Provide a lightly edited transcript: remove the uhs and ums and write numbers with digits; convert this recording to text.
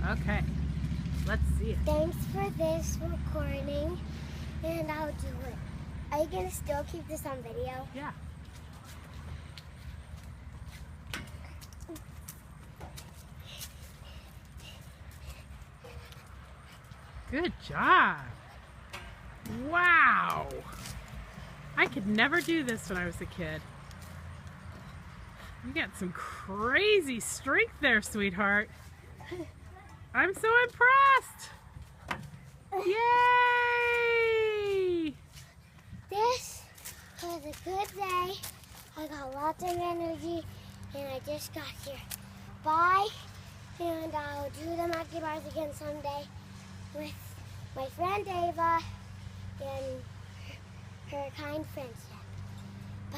Okay, let's see it. Thanks for this recording, and I'll do it. Are you gonna still keep this on video? Yeah. Good job. Wow. I could never do this when I was a kid. You got some crazy strength there, sweetheart. I'm so impressed. Yay! This was a good day. I got lots of energy, and I just got here. Bye, and I'll do the monkey bars again someday with my friend Ava and her kind friends.